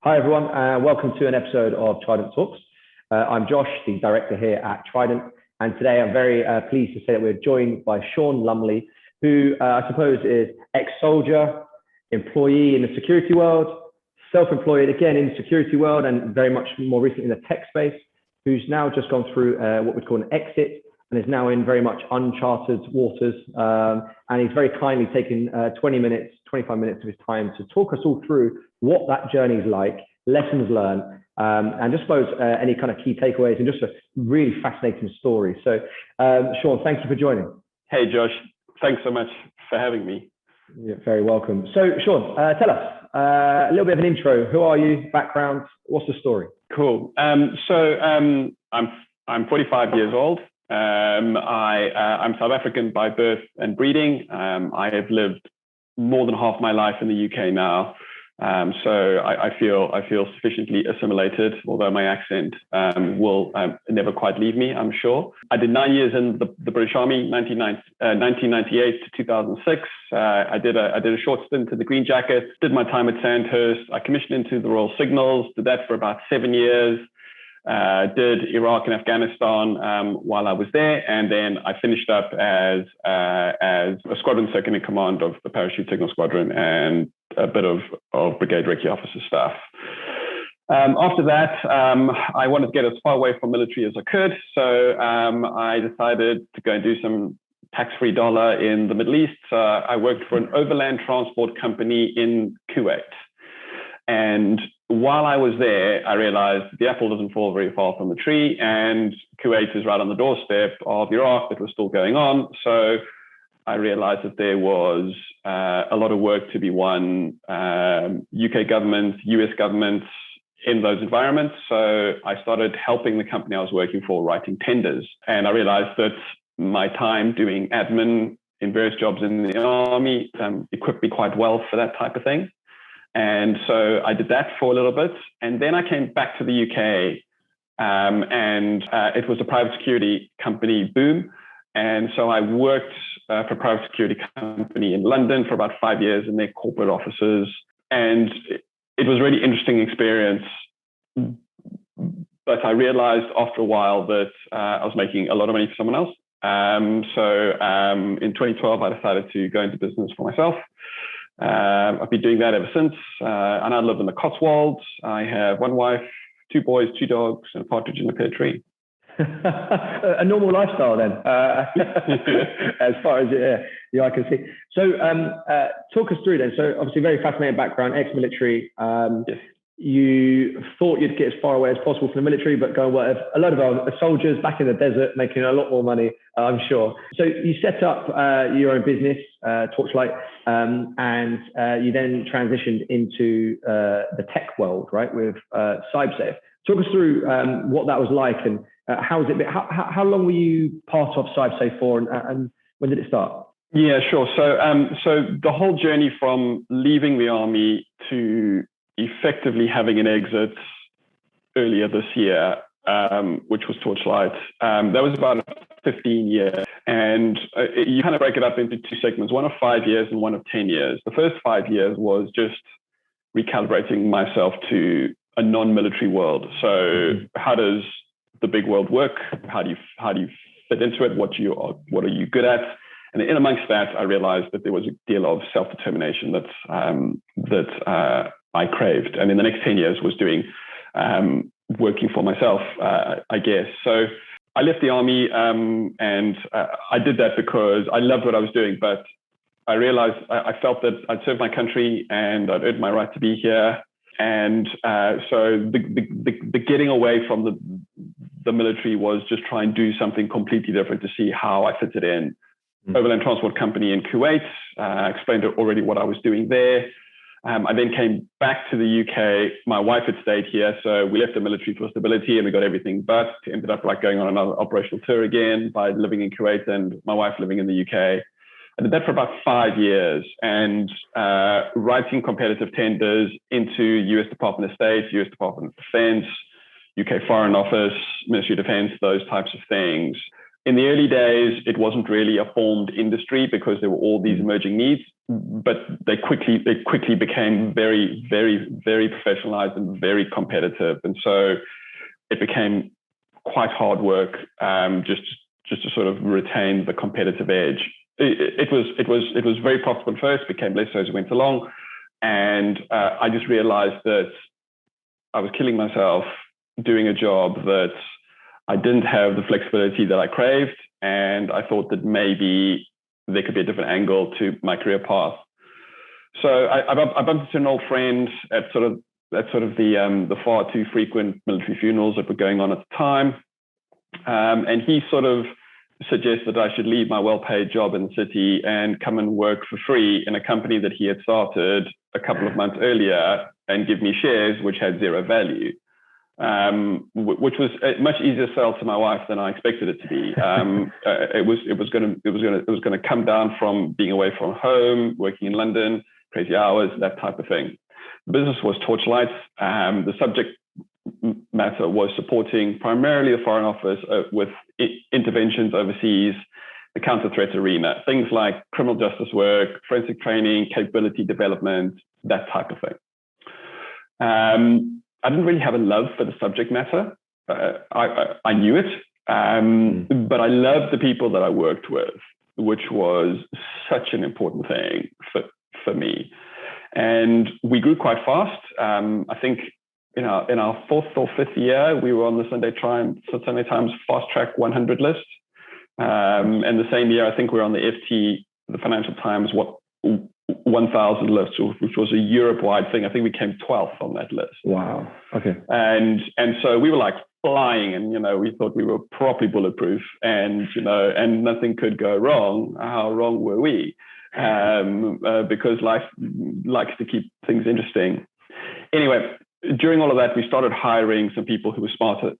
Hi, everyone, and welcome to an episode of Trident Talks. I'm Josh, the director here at Trident, and today I'm very pleased to say that we're joined by Sean Lumley, who I suppose is ex-soldier, employee in the security world, self-employed again in the security world, and very much more recently in the tech space, who's now just gone through what we'd call an exit and is now in very much uncharted waters. And he's very kindly taken 20 minutes, 25 minutes of his time to talk us all through what that journey is like, lessons learned, and just suppose any kind of key takeaways and just a really fascinating story. So, Sean, thank you for joining. Hey, Josh. Thanks so much for having me. You're very welcome. So, Sean, tell us a little bit of an intro. Who are you? Background? What's the story? Cool. I'm 45 years old. I'm South African by birth and breeding. I have lived more than half my life in the UK now. So I feel sufficiently assimilated, although my accent will never quite leave me, I'm sure. I did 9 years in the British Army, 1998 to 2006. I did a short stint in the Green Jackets, did my time at Sandhurst. I commissioned into the Royal Signals, did that for about 7 years. Did Iraq and Afghanistan while I was there, and then I finished up as a squadron second in command of the Parachute Signal Squadron and a bit of Brigade Recce officer staff. After that, I wanted to get as far away from military as I could, so I decided to go and do some tax-free dollar in the Middle East. I worked for an overland transport company in Kuwait. And while I was there, I realized the apple doesn't fall very far from the tree, and Kuwait is right on the doorstep of Iraq that was still going on. So I realized that there was a lot of work to be won, UK government, US governments in those environments. So I started helping the company I was working for writing tenders. And I realized that my time doing admin in various jobs in the army equipped me quite well for that type of thing. And so I did that for a little bit. And then I came back to the UK and it was a private security company boom. And so I worked for a private security company in London for about 5 years in their corporate offices. And it was a really interesting experience. But I realized after a while that I was making a lot of money for someone else. So in 2012, I decided to go into business for myself. I've been doing that ever since, and I live in the Cotswolds. I have one wife, 2 boys, 2 dogs, and a partridge in a pear tree. A normal lifestyle then, as far as I can see. So talk us through then. So obviously very fascinating background, ex-military. Yes. You thought you'd get as far away as possible from the military, but go and work a lot of our soldiers back in the desert, making a lot more money, I'm sure. So you set up your own business, Torchlight, and you then transitioned into the tech world, right, with CyberSafe. Talk us through what that was like, and how long were you part of CyberSafe for, and when did it start? Yeah, sure. So the whole journey from leaving the army to effectively having an exit earlier this year, which was Torchlight. That was about 15 years. And you kind of break it up into 2 segments, one of 5 years and one of 10 years. The first 5 years was just recalibrating myself to a non-military world. So how does the big world work? How do you fit into it? What are you good at? And in amongst that, I realized that there was a deal of self-determination that I craved. And in the next 10 years was doing working for myself, I guess. So I left the army and I did that because I loved what I was doing, but I realized I felt that I'd served my country and I'd earned my right to be here. And so the getting away from the military was just try and do something completely different to see how I fitted in. Overland Transport Company in Kuwait, explained already what I was doing there. I then came back to the UK. My wife had stayed here, so we left the military for stability and we got everything, but ended up like going on another operational tour again by living in Kuwait and my wife living in the UK. I did that for about 5 years and writing competitive tenders into US Department of State, US Department of Defense, UK Foreign Office, Ministry of Defense, those types of things. in the early days, it wasn't really a formed industry because there were all these emerging needs, but they quickly became very, very, very professionalized and very competitive. And so it became quite hard work, just to sort of retain the competitive edge. It was very profitable at first, became less so as it went along. And I just realized that I was killing myself doing a job that I didn't have the flexibility that I craved. And I thought that maybe there could be a different angle to my career path. So I bumped into an old friend at sort of the far too frequent military funerals that were going on at the time. And he sort of suggested I should leave my well-paid job in the city and come and work for free in a company that he had started a couple of months earlier and give me shares, which had zero value, which was a much easier sell to my wife than I expected it to be. It was going to come down from being away from home, working in London, crazy hours, that type of thing. The business was Torchlight. The subject matter was supporting primarily the Foreign Office with interventions overseas, the counter-threat arena, things like criminal justice work, forensic training, capability development, that type of thing. I didn't really have a love for the subject matter. I knew it, but I loved the people that I worked with, which was such an important thing for me. And we grew quite fast. I think in our fourth or fifth year, we were on the Sunday Times Fast Track 100 list. And the same year, I think we were on the FT, the Financial Times 1000 list, which was a Europe-wide thing. I think we came 12th on that list. Wow. Okay. And so we were like flying, and we thought we were properly bulletproof, and and nothing could go wrong. How wrong were we? Because life likes to keep things interesting. Anyway, during all of that, we started hiring some people who were smarter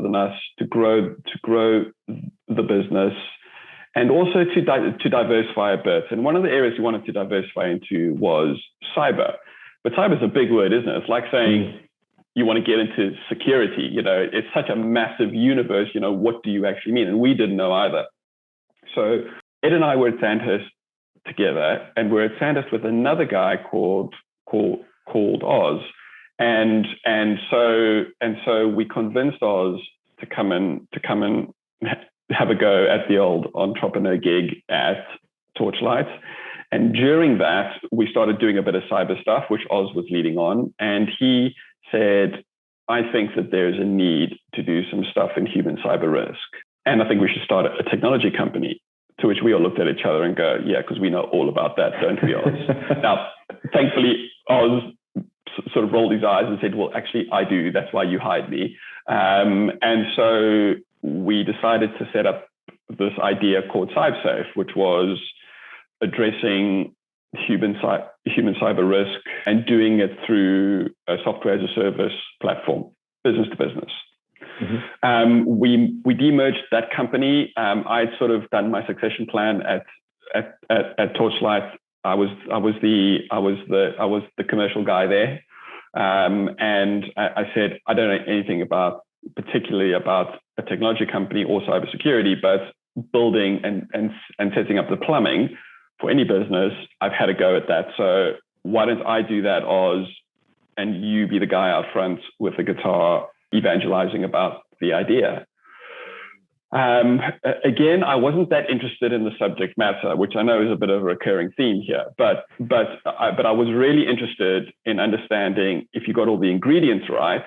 than us to grow the business, and also to diversify a bit. And one of the areas we wanted to diversify into was cyber. But cyber is a big word, isn't it? It's like saying you want to get into security. It's such a massive universe. What do you actually mean? And we didn't know either. So Ed and I were at Sandhurst together, and we're at Sandhurst with another guy called Oz. And so we convinced Oz to come and have a go at the old entrepreneur gig at Torchlight. And during that, we started doing a bit of cyber stuff, which Oz was leading on. And he said, I think that there's a need to do some stuff in human cyber risk. And I think we should start a technology company. To which we all looked at each other and go, yeah, because we know all about that, don't we, Oz? Now, thankfully, Oz sort of rolled his eyes and said, well, actually, I do. That's why you hired me. And so we decided to set up this idea called CyberSafe, which was addressing human cyber risk and doing it through a software as a service platform, business to business. Mm-hmm. We demerged that company. I'd sort of done my succession plan at Torchlight. I was the commercial guy there, and I said I don't know anything particularly about a technology company or cybersecurity, but building and setting up the plumbing for any business, I've had a go at that. So why don't I do that, Oz, and you be the guy out front with the guitar evangelizing about the idea. Again, I wasn't that interested in the subject matter, which I know is a bit of a recurring theme here, but I was really interested in understanding, if you got all the ingredients right,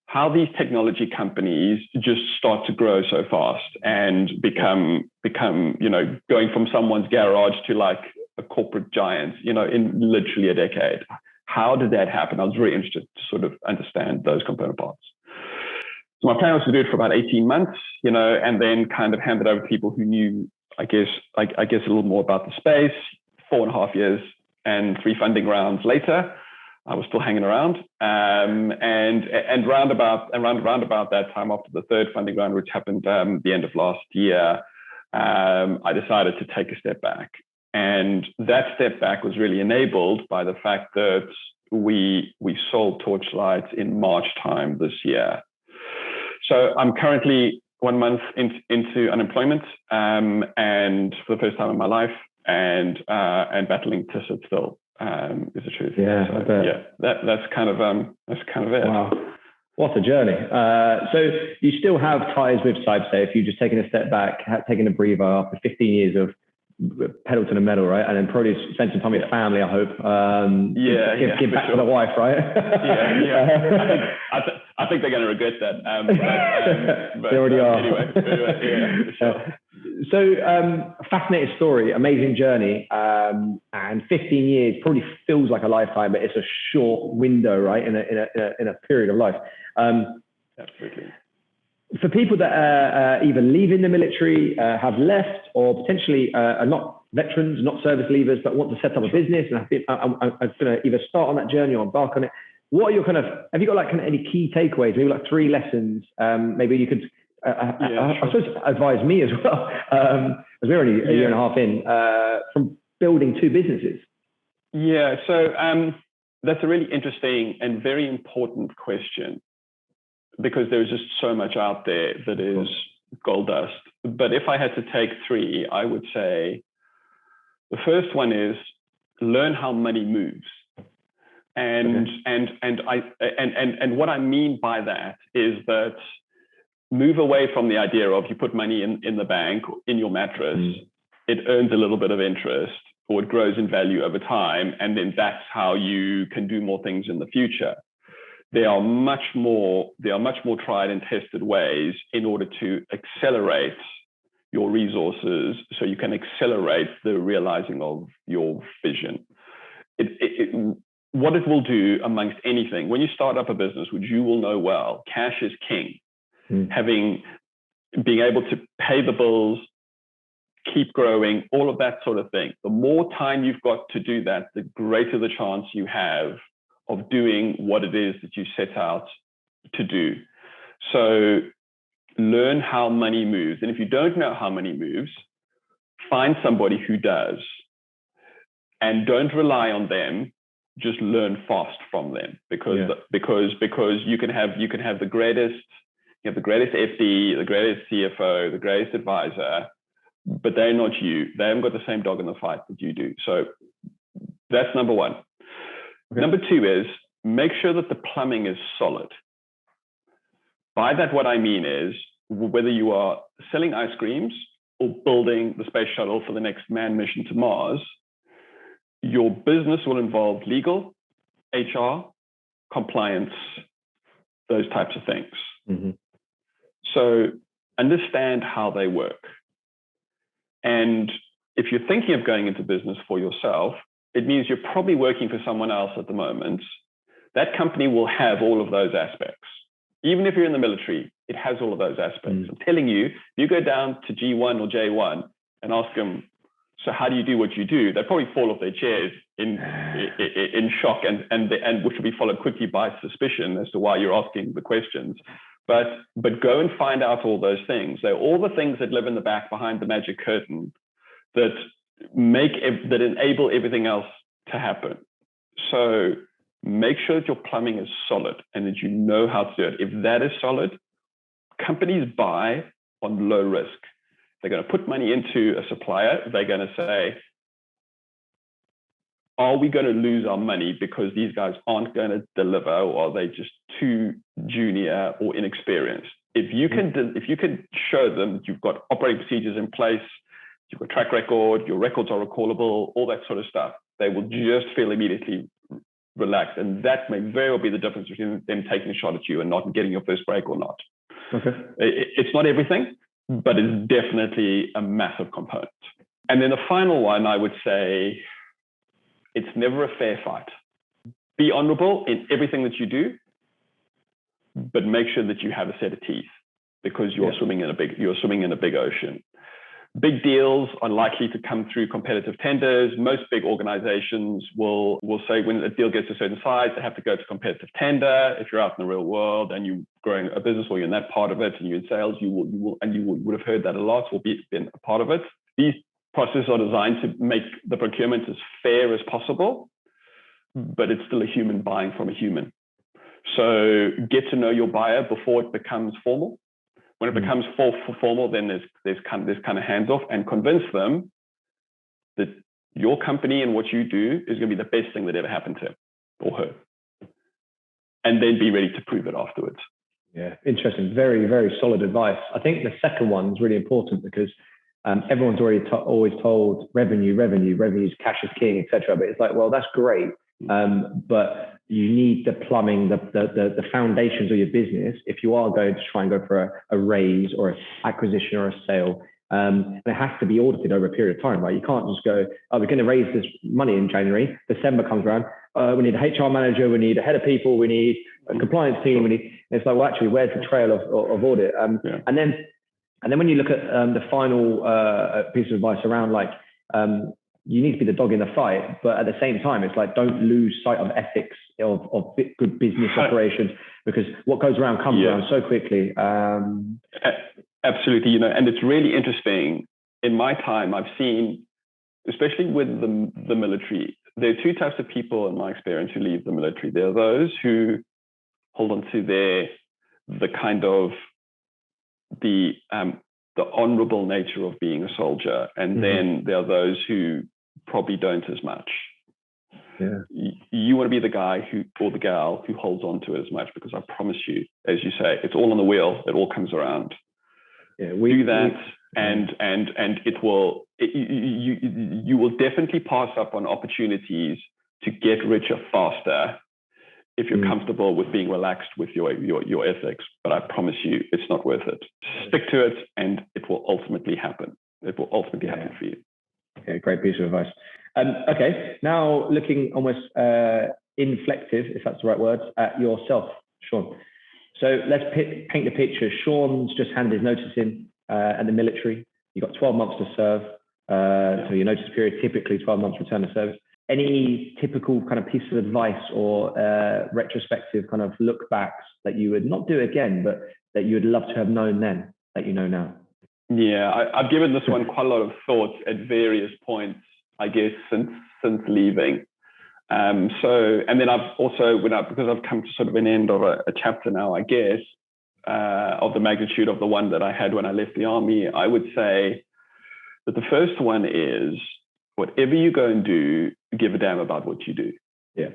how these technology companies just start to grow so fast and become going from someone's garage to like a corporate giant, in literally a decade. How did that happen? I was very interested to sort of understand those component parts. So my plan was to do it for about 18 months, and then kind of hand it over to people who knew, I guess a little more about the space. 4.5 years and 3 funding rounds later, I was still hanging around. And round about that time, after the 3rd funding round, which happened the end of last year, I decided to take a step back. And that step back was really enabled by the fact that we sold Torchlight in March time this year. So I'm currently 1 month into unemployment, and for the first time in my life, and battling to sit still, is the truth. Yeah, so, I bet. Yeah, that's kind of it. Wow. What a journey. So you still have ties with SciSafe. You've just taken a step back, taken a breather after 15 years of pedal to the metal, right? And then probably spent some time with family, I hope. Give back to the wife, right? I think they're going to regret that. But they already are. Anyway, for sure. So fascinating story, amazing journey, and 15 years probably feels like a lifetime, but it's a short window, right? In a period of life. Absolutely. For people that are either leaving the military, have left, or potentially are not veterans, not service leavers, but want to set up a business, and I'm going to either start on that journey or embark on it. What are your have you got any key takeaways? Maybe 3 lessons. Maybe you could, I suppose, advise me as well, as we're only a year and a half in from building 2 businesses. Yeah, so that's a really interesting and very important question, because there's just so much out there that is gold dust. But if I had to take 3, I would say the first one is learn how money moves. And what I mean by that is that move away from the idea of you put money in the bank, in your mattress, it earns a little bit of interest, or it grows in value over time, and then that's how you can do more things in the future. There are much more tried and tested ways in order to accelerate your resources, so you can accelerate the realizing of your vision. What it will do amongst anything, when you start up a business, which you will know well, cash is king. Being able to pay the bills, keep growing, all of that sort of thing. The more time you've got to do that, the greater the chance you have of doing what it is that you set out to do. So learn how money moves. And if you don't know how money moves, find somebody who does, and don't rely on them. Just learn fast from them, because you can have the greatest, the greatest FD, the greatest CFO, the greatest advisor, but they're not you. They haven't got the same dog in the fight that you do. So that's number 1. Okay. Number 2 is make sure that the plumbing is solid. By that, what I mean is, whether you are selling ice creams or building the space shuttle for the next manned mission to Mars, your business will involve legal, HR, compliance, those types of things. So understand how they work. And if you're thinking of going into business for yourself, it means you're probably working for someone else at the moment. That company will have all of those aspects. Even if you're in the military, it has all of those aspects. I'm telling you, if you go down to G1 or J1 and ask them, so how do you do what you do? They'd probably fall off their chairs in shock, and which will be followed quickly by suspicion as to why you're asking the questions. But go and find out all those things. They're all the things that live in the back behind the magic curtain that enable everything else to happen. So make sure that your plumbing is solid and that you know how to do it. If that is solid, companies buy on low risk. They're going to put money into a supplier. They're going to say, are we going to lose our money because these guys aren't going to deliver, or are they just too junior or inexperienced? If you can show them you've got operating procedures in place, you've got track record, your records are recallable, all that sort of stuff, they will just feel immediately relaxed. And that may very well be the difference between them taking a shot at you and not getting your first break or not. Okay. It's not everything, but it's definitely a massive component. And then the final one, I would say, it's never a fair fight. Be honorable in everything that you do, but make sure that you have a set of teeth, because you're swimming in a big ocean. Big deals are likely to come through competitive tenders. Most big organizations will say when a deal gets to a certain size, they have to go to competitive tender. If you're out in the real world and you're growing a business, or you're in that part of it and you're in sales, you would have heard that a lot, or been a part of it. These processes are designed to make the procurement as fair as possible, but it's still a human buying from a human. So get to know your buyer before it becomes formal. When it becomes formal, then there's kind of hands off, and convince them that your company and what you do is going to be the best thing that ever happened to him or her. And then be ready to prove it afterwards. Yeah, interesting. Very, very solid advice. I think the second one is really important because everyone's already always told revenue, cash is king, etc. But it's like, well, that's great. But you need the plumbing, the foundations of your business. If you are going to try and go for a raise or an acquisition or a sale, it has to be audited over a period of time, right? You can't just go, oh, we're going to raise this money in January. December comes around. We need a HR manager. We need a head of people. We need a compliance team. It's like, well, actually, where's the trail of audit? And then when you look at the final piece of advice around like, you need to be the dog in the fight, but at the same time, it's like, don't lose sight of ethics of good business operations, because what goes around comes around so quickly. Absolutely, and it's really interesting. In my time, I've seen, especially with the military, there are two types of people in my experience who leave the military. There are those who hold on to the kind of the honorable nature of being a soldier, and then there are those who probably don't as much. Yeah. You want to be the guy or the gal who holds on to it as much, because I promise you, as you say, it's all on the wheel. It all comes around. Yeah, and it will. You will definitely pass up on opportunities to get richer faster if you're comfortable with being relaxed with your ethics. But I promise you, it's not worth it. Stick to it, and it will ultimately happen. It will ultimately happen for you. Okay, great piece of advice. Okay, now looking almost inflective, if that's the right word, at yourself, Sean. So let's paint the picture. Sean's just handed his notice in at the military. You've got 12 months to serve. So your notice period, typically 12 months return to service. Any typical kind of piece of advice or retrospective kind of look backs that you would not do again, but that you would love to have known then, that you know now? Yeah, I've given this one quite a lot of thought at various points, I guess, since leaving. And then I've also, because I've come to sort of an end of a chapter now, I guess, of the magnitude of the one that I had when I left the army, I would say that the first one is, whatever you go and do, give a damn about what you do. Yeah.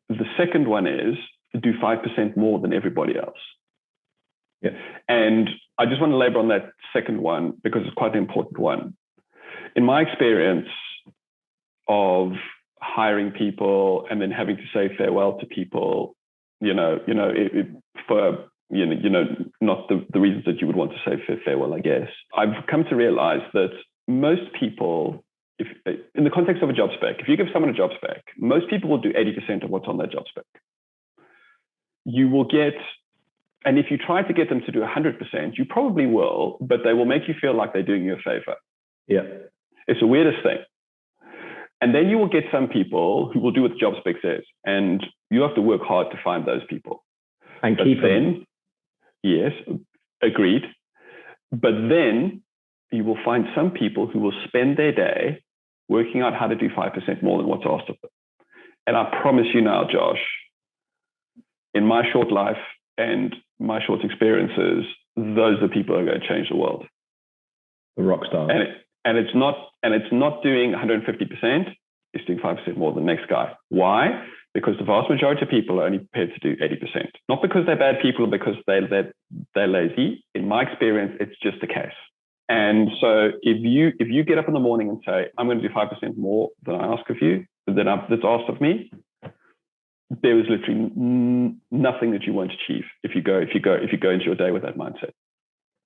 The second one is, do 5% more than everybody else. Yeah. And I just want to labor on that second one because it's quite an important one. In my experience of hiring people and then having to say farewell to people, for not the reasons that you would want to say farewell, I guess, I've come to realize that most people, if in the context of a job spec, if you give someone a job spec, most people will do 80% of what's on that job spec. You will get, and if you try to get them to do 100%, you probably will, but they will make you feel like they're doing you a favor. Yeah. It's the weirdest thing. And then you will get some people who will do what the job spec says, and you have to work hard to find those people. And keep them. Yes, agreed. But then you will find some people who will spend their day working out how to do 5% more than what's asked of them. And I promise you now, Josh, in my short life and my short experiences, those are the people who are going to change the world. The rock stars. And it's not doing 150%, it's doing 5% more than the next guy. Why? Because the vast majority of people are only prepared to do 80%. Not because they're bad people, or because they're lazy. In my experience, it's just the case. And so if you get up in the morning and say, I'm going to do 5% more than I ask of you, that's asked of me, there is literally nothing that you won't achieve if you go into your day with that mindset.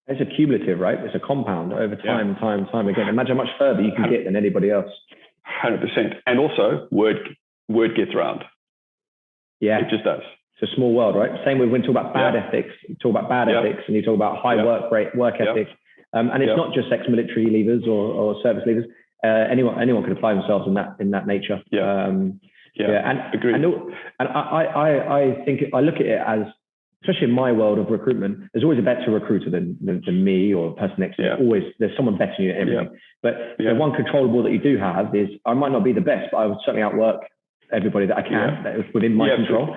It's a cumulative, right? It's a compound over time, time again. Imagine how much further you can get than anybody else. 100%. And also, word gets around. Yeah. It just does. It's a small world, right? Same with when you talk about bad ethics. You talk about bad ethics and you talk about high work ethics. And it's not just ex-military leavers or service leavers. Anyone can apply themselves in that nature. And agreed. And I think I look at it as, especially in my world of recruitment, there's always a better recruiter than me or the person next to you. Always, there's someone better than you at everything. But the one controllable that you do have is, I might not be the best, but I would certainly outwork everybody that I can. That is within my control.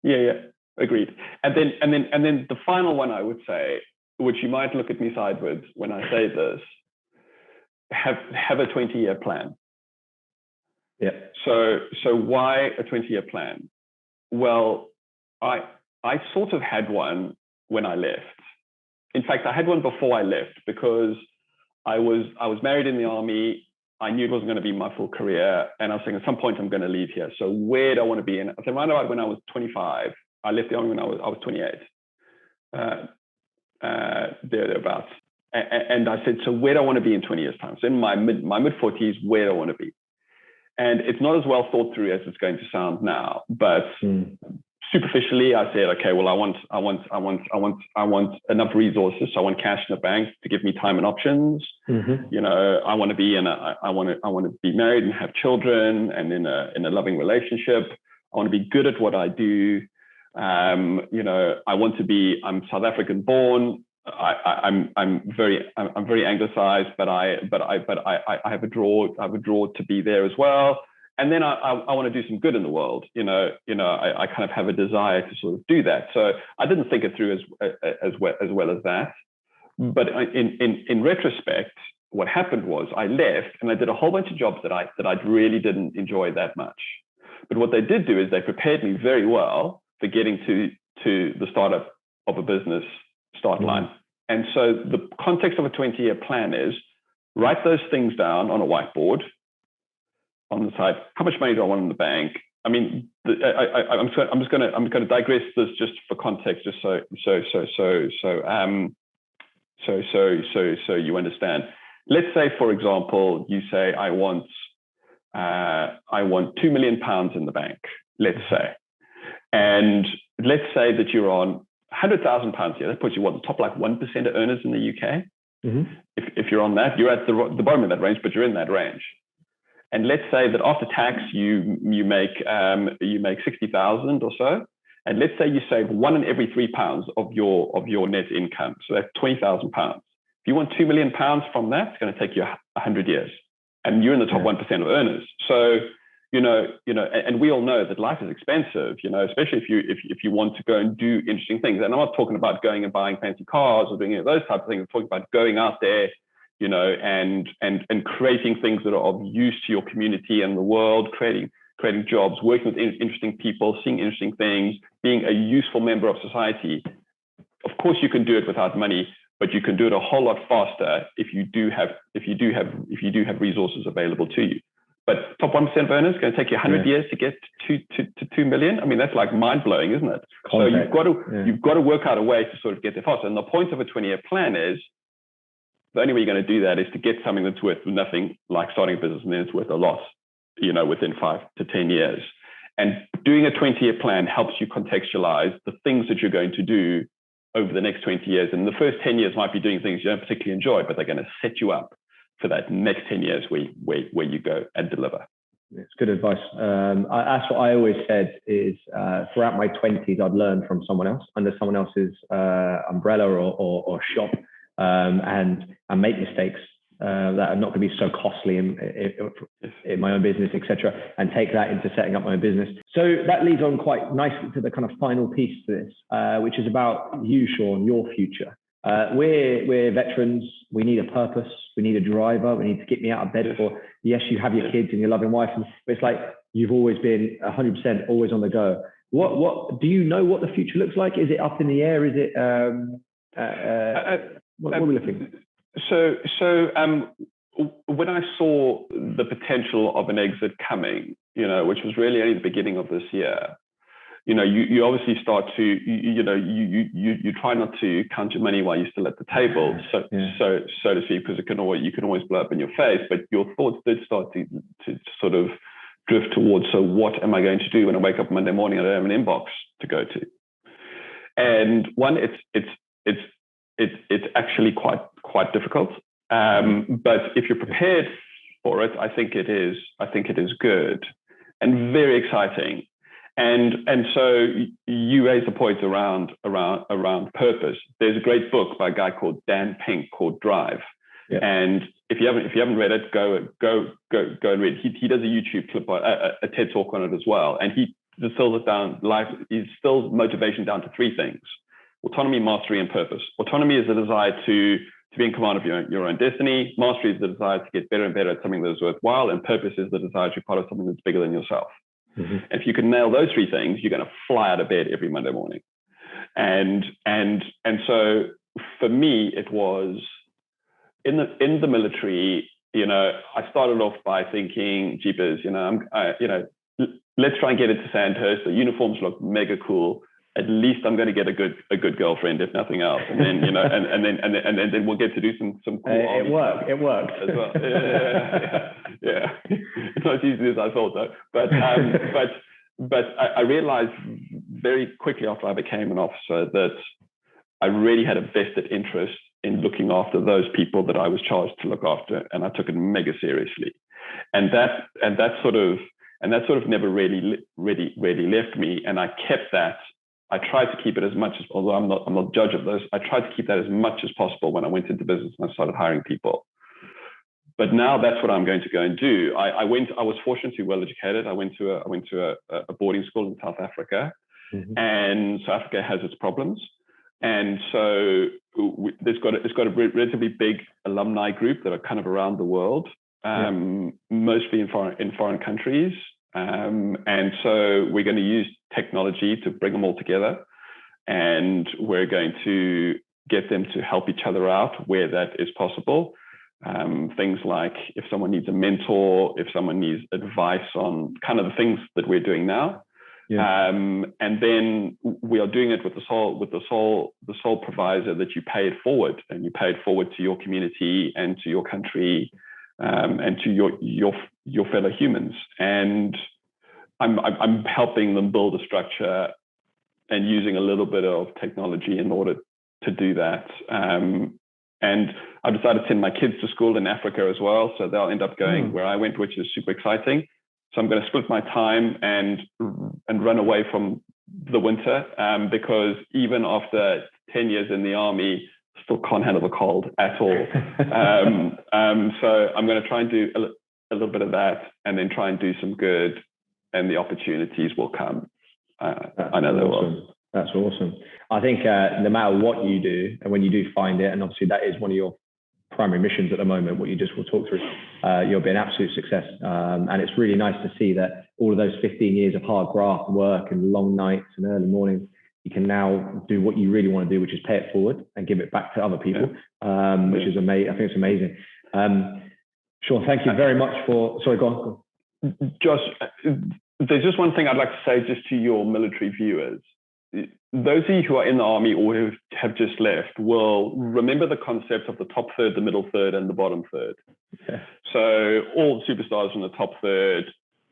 Yeah, agreed. And then the final one I would say which you might look at me sideways when I say this, have a 20-year plan. Yeah. So why a 20-year plan? Well, I sort of had one when I left. In fact, I had one before I left because I was married in the army. I knew it wasn't going to be my full career, and I was saying at some point I'm going to leave here. So where do I want to be? And I said right about when I was 25. I left the army when I was 28. Thereabouts. And I said, so where do I want to be in 20 years' time? So in my mid 40s, where do I want to be? And it's not as well thought through as it's going to sound now, but superficially, I said, okay, well, I want enough resources. So I want cash in the bank to give me time and options. You know, I want to be I want to be married and have children and in a loving relationship. I want to be good at what I do. You know, I'm South African born. I'm very anglicized, but I have a draw to be there as well. And then I want to do some good in the world. You know, I kind of have a desire to sort of do that. So I didn't think it through as well as that. But in retrospect, what happened was I left and I did a whole bunch of jobs that I really didn't enjoy that much. But what they did do is they prepared me very well for getting to the startup of a business start line. And so the context of a 20-year plan is write those things down on a whiteboard on the side. How much money do I want in the bank? I mean, I'm going to digress this just for context, just so you understand. Let's say, for example, you say I want £2 million in the bank. Let's say, and let's say that you're on £100,000 here. That puts you the top like 1% of earners in the UK. If you're on that, you're at the bottom of that range, but you're in that range. And let's say that after tax you make 60,000 or so, and let's say you save £1 in every £3 of your net income, so that's £20,000. If you want £2 million from that, it's going to take you 100 years, and you're in the top 1% of earners. So you know, and we all know that life is expensive, you know, especially if you want to go and do interesting things. And I'm not talking about going and buying fancy cars or doing those types of things. I'm talking about going out there, you know, and creating things that are of use to your community and the world, creating jobs, working with interesting people, seeing interesting things, being a useful member of society. Of course, you can do it without money, but you can do it a whole lot faster if you do have resources available to you. But top 1% of earners, going to take you 100 years to get to 2 million. I mean, that's like mind blowing, isn't it? So you've got to work out a way to sort of get there faster. And the point of a 20-year plan is the only way you're going to do that is to get something that's worth nothing, like starting a business, and then it's worth a lot, you know, within 5 to 10 years. And doing a 20-year plan helps you contextualize the things that you're going to do over the next 20 years. And the first 10 years might be doing things you don't particularly enjoy, but they're going to set you up for that next 10 years where you go and deliver. It's good advice. That's what I always said is throughout my 20s, I'd learn from someone else, under someone else's umbrella or shop, and make mistakes that are not going to be so costly in my own business, etc., and take that into setting up my own business. So that leads on quite nicely to the kind of final piece to this, which is about you, Sean, your future. We're veterans. We need a purpose. We need a driver. We need to get me out of bed for. Yes, you have your kids and your loving wife, but it's like you've always been 100% always on the go. What do you know what the future looks like? Is it up in the air? Is it what are we looking? So when I saw the potential of an exit coming, you know, which was really only the beginning of this year, you know, you obviously start to, you try not to count your money while you're still at the table, so to speak, because you can always blow up in your face. But your thoughts did start to sort of drift towards, so what am I going to do when I wake up Monday morning and I don't have an inbox to go to? And one, it's actually quite difficult. But if you're prepared for it, I think it is good and very exciting. And so you raised the point around purpose. There's a great book by a guy called Dan Pink called Drive. Yeah. And if you haven't read it, go and read it. He does a YouTube clip, a TED talk on it as well. And he distills it down. He distills motivation down to 3 things: autonomy, mastery, and purpose. Autonomy is the desire to be in command of your own destiny. Mastery is the desire to get better and better at something that is worthwhile. And purpose is the desire to be part of something that's bigger than yourself. Mm-hmm. If you can nail those three things, you're going to fly out of bed every Monday morning. And so for me, it was in the military. I started off by thinking, jeepers, let's try and get into Sandhurst. The uniforms look mega cool. At least I'm going to get a good girlfriend, if nothing else. And then, and then we'll get to do some cool. It worked as well. Yeah. It's not as easy as I thought, though. But I realized very quickly after I became an officer that I really had a vested interest in looking after those people that I was charged to look after, and I took it mega seriously. And that sort of never really left me, and I kept that. I tried to keep it as much as, although I'm not a judge of this, I tried to keep that as much as possible when I went into business and I started hiring people. But now that's what I'm going to go and do. I was fortunate to be well educated. I went to a boarding school in South Africa, mm-hmm. and South Africa has its problems. And so it's got a relatively big alumni group that are kind of around the world, mostly in foreign countries. And so we're going to use technology to bring them all together, and we're going to get them to help each other out where that is possible. Things like if someone needs a mentor, if someone needs advice on kind of the things that we're doing now. Yeah. And then we are doing it with the sole proviso that you pay it forward, and you pay it forward to your community and to your country, and to your fellow humans. And I'm helping them build a structure and using a little bit of technology in order to do that. And I've decided to send my kids to school in Africa as well, so they'll end up going where I went, which is super exciting. So I'm going to split my time and run away from the winter, because even after 10 years in the army, still can't handle the cold at all. So I'm going to try and do a little bit of that, and then try and do some good, and the opportunities will come. I know they will. That's awesome. I think no matter what you do, and when you do find it, and obviously that is one of your primary missions at the moment, what you just will talk through, you'll be an absolute success. And it's really nice to see that all of those 15 years of hard graft work and long nights and early mornings, you can now do what you really want to do, which is pay it forward and give it back to other people, which is amazing. I think it's amazing. Sean, thank you very much for, sorry, go on. Josh, there's just one thing I'd like to say just to your military viewers. Those of you who are in the army or who have just left will remember the concept of the top third, the middle third, and the bottom third. Okay. So all superstars in the top third,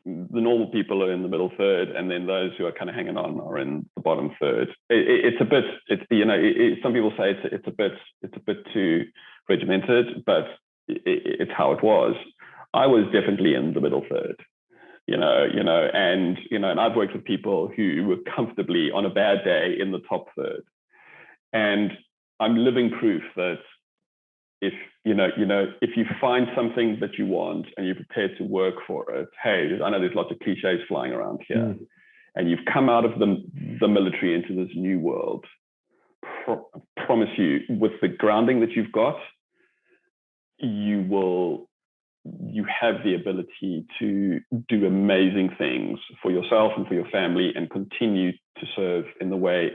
the normal people are in the middle third, and then those who are kind of hanging on are in the bottom third. Some people say it's a bit too regimented, but it's how it was. I was definitely in the middle third. And I've worked with people who were comfortably on a bad day in the top third. And I'm living proof that if you find something that you want and you're prepared to work for it, hey, I know there's lots of cliches flying around here, and you've come out of the military into this new world, promise you, with the grounding that you've got, you have the ability to do amazing things for yourself and for your family, and continue to serve in the way,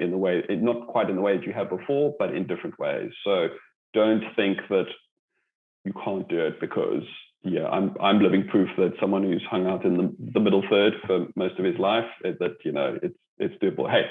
not quite in the way that you have before, but in different ways. So don't think that you can't do it, because I'm living proof that someone who's hung out in the middle third for most of his life, that it's doable. Hey,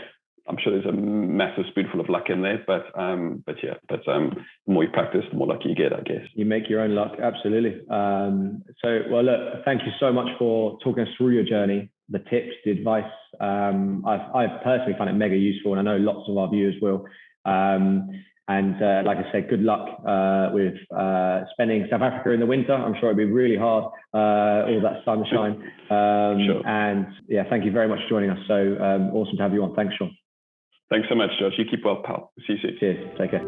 I'm sure there's a massive spoonful of luck in there, but the more you practice, the more lucky you get, I guess. You make your own luck, absolutely. Look, thank you so much for talking us through your journey, the tips, the advice. I've personally found it mega useful, and I know lots of our viewers will. Like I said, good luck with spending South Africa in the winter. I'm sure it'll be really hard, all that sunshine. Sure. And yeah, thank you very much for joining us. So awesome to have you on. Thanks, Sean. Thanks so much, Josh. You keep well, pal. See you soon. Cheers. Take care.